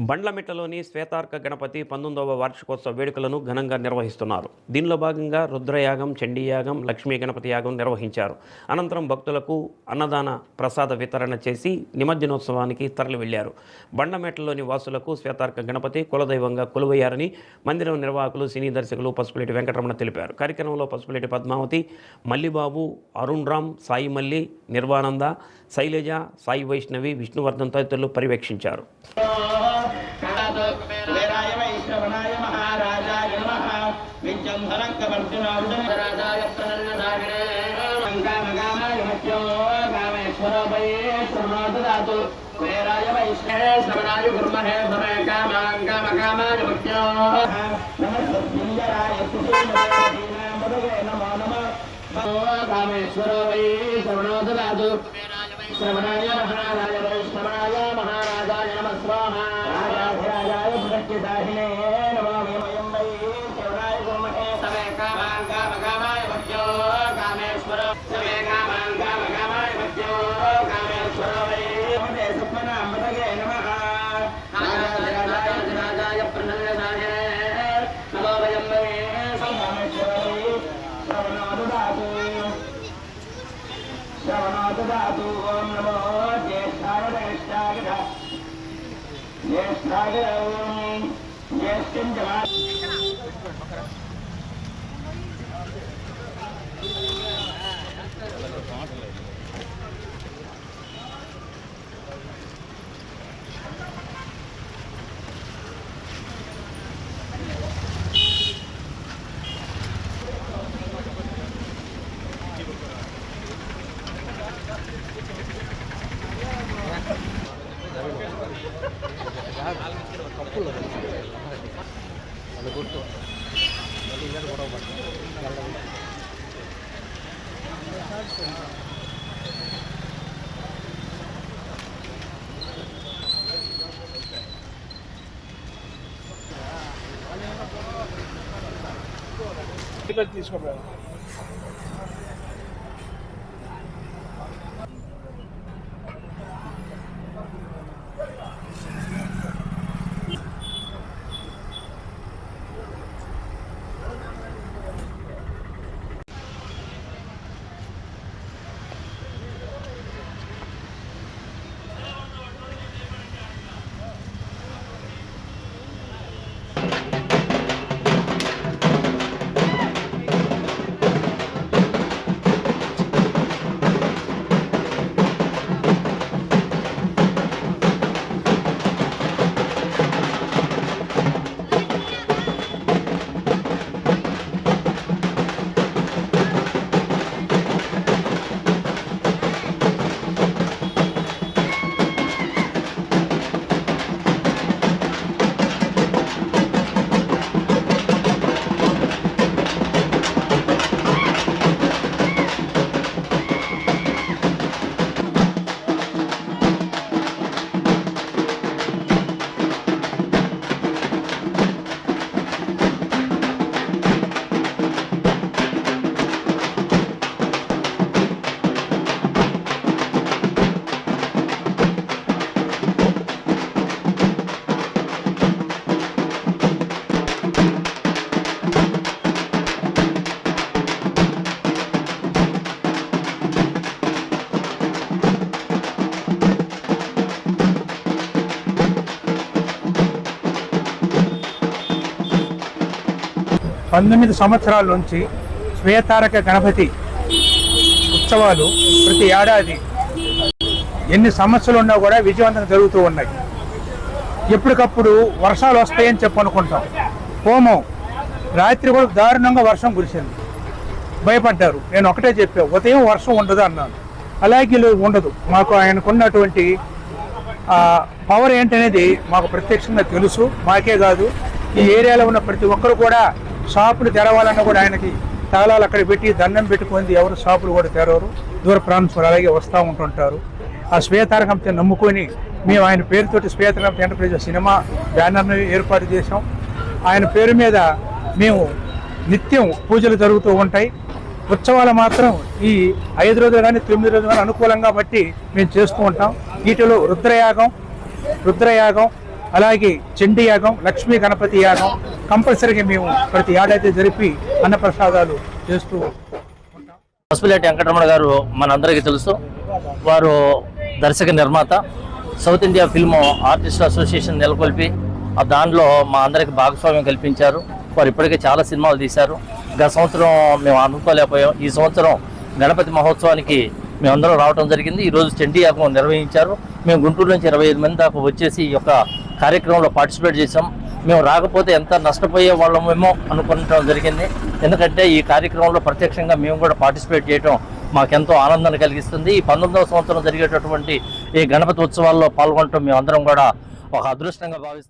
బండ్లమిట్టలోని శ్వేతార్క గణపతి 19వ వార్షికోత్సవ వేడుకలను ఘనంగా నిర్వహిస్తున్నారు. దీనిలో భాగంగా రుద్రయాగం, చండీయాగం, లక్ష్మీ గణపతి యాగం నిర్వహించారు. అనంతరం భక్తులకు అన్నదాన ప్రసాద వితరణ చేసి నిమజ్జనోత్సవానికి తరలి వెళ్లారు. బండ్లమెట్టలోని వాసులకు శ్వేతార్క గణపతి కులదైవంగా కొలువయ్యారని మందిరం నిర్వాహకులు, సినీ దర్శకులు పసుపులేటి వెంకటరమణ తెలిపారు. కార్యక్రమంలో పసుపులేటి పద్మావతి, మల్లిబాబు, అరుణ్ రామ్, సాయి మల్లి, నిర్వానంద, శైలజ, సాయి వైష్ణవి, విష్ణువర్ధన్ తదితరులు పర్యవేక్షించారు. श्रवणाय महाराज वैष्णवाय महाराजाय नमः स्वाहा राजाधिराजाय भक्तिदाहिने नमो वयं वै श्रवणाय गुरुमहे सवे कामाय भक्त्यो कामेश्वर सवे कामाय भक्त्यो कामेश्वर वै नमते सपनामृतगे नमः राजाधिराजाय प्रसन्नदाय नमो वयं वै कामेश्वर वै श्रवणादु दातु ओम नमो ज्येष्ठाय ओम ज्येष्ठं जमा తీసుకోవాలి. పంతొమ్మిది సంవత్సరాల నుంచి శ్వేతారక గణపతి ఉత్సవాలు ప్రతి ఏడాది ఎన్ని సమస్యలు ఉన్నా కూడా విజయవంతంగా జరుగుతూ ఉన్నాయి. ఎప్పటికప్పుడు వర్షాలు వస్తాయని చెప్పనుకుంటాం. హోమం రాత్రి కూడా దారుణంగా వర్షం కురిసింది, భయపడ్డారు. నేను ఒకటే చెప్పా, ఉదయం వర్షం ఉండదు అన్నాను. అలాగే ఉండదు. మాకు ఆయనకున్నటువంటి పవర్ ఏంటనేది మాకు ప్రత్యక్షంగా తెలుసు. మాకే కాదు, ఈ ఏరియాలో ఉన్న ప్రతి ఒక్కరు కూడా షాపులు తెరవాలన్నా కూడా ఆయనకి తాళాలు అక్కడ పెట్టి దండం పెట్టుకుంది. ఎవరు షాపులు కూడా తెరవరు. దూర ప్రాంతం అలాగే వస్తూ ఉంటుంటారు. ఆ శ్వేతారకంతో నమ్ముకొని మేము ఆయన పేరుతోటి శ్వేతారకం ఎంటర్ప్రైజ్ సినిమా బ్యానర్ని ఏర్పాటు చేసాం. ఆయన పేరు మీద మేము నిత్యం పూజలు జరుగుతూ ఉంటాయి. ఉత్సవాలు మాత్రం ఈ 5 రోజులు కానీ 9 రోజులు కానీ అనుకూలంగా బట్టి మేము చేస్తూ ఉంటాం. వీటిలో రుద్రయాగం, అలాగే చండీ యాగం, లక్ష్మీ గణపతి యాగం కంపల్సరీగా మేము ప్రతి ఏడాది జరిపి అన్నప్రసాదాలు చేస్తూ ఉంటాం. పసుపులేటి వెంకటరమణ గారు మనందరికీ తెలుసు. వారు దర్శక నిర్మాత, south India film artist association నెలకొల్పి దానిలో మా అందరికి భాగస్వామ్యం కల్పించారు. వారు ఇప్పటికే చాలా సినిమాలు తీశారు. గత సంవత్సరం మేము అనుకోలేకపోయాం. ఈ సంవత్సరం గణపతి మహోత్సవానికి మేమందరం రావడం జరిగింది. ఈరోజు చండీ యాగం నిర్వహించారు. మేము గుంటూరు నుంచి 25 మంది దాకా వచ్చేసి ఈ యొక్క కార్యక్రమంలో పార్టిసిపేట్ చేసాం. మేము రాకపోతే ఎంత నష్టపోయే వాళ్ళమేమో అనుకోవడం జరిగింది. ఎందుకంటే ఈ కార్యక్రమంలో ప్రత్యక్షంగా మేము కూడా పార్టిసిపేట్ చేయడం మాకెంతో ఆనందాన్ని కలిగిస్తుంది. ఈ 19వ సంవత్సరం జరిగేటటువంటి ఈ గణపతి ఉత్సవాల్లో పాల్గొనడం మేమందరం కూడా ఒక అదృష్టంగా భావిస్తాం.